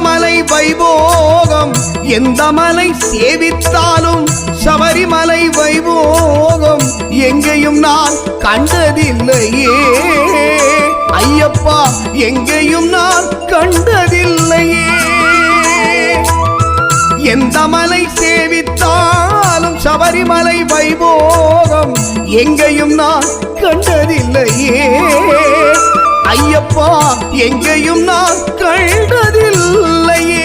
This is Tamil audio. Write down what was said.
மலை வைபோகம் எந்த மலை சேவித்தாலும் சபரிமலை வைபோகம் எங்கேயும் நான் கண்டதில்லையே ஐயப்பா எங்கேயும் நான் கண்டதில்லையே எந்த மலை சேவித்தாலும் சபரிமலை வைபோகம் எங்கேயும் நான் கண்டதில்லையே ஐயப்பா எங்கேயும் நான் கண்டதில்லையே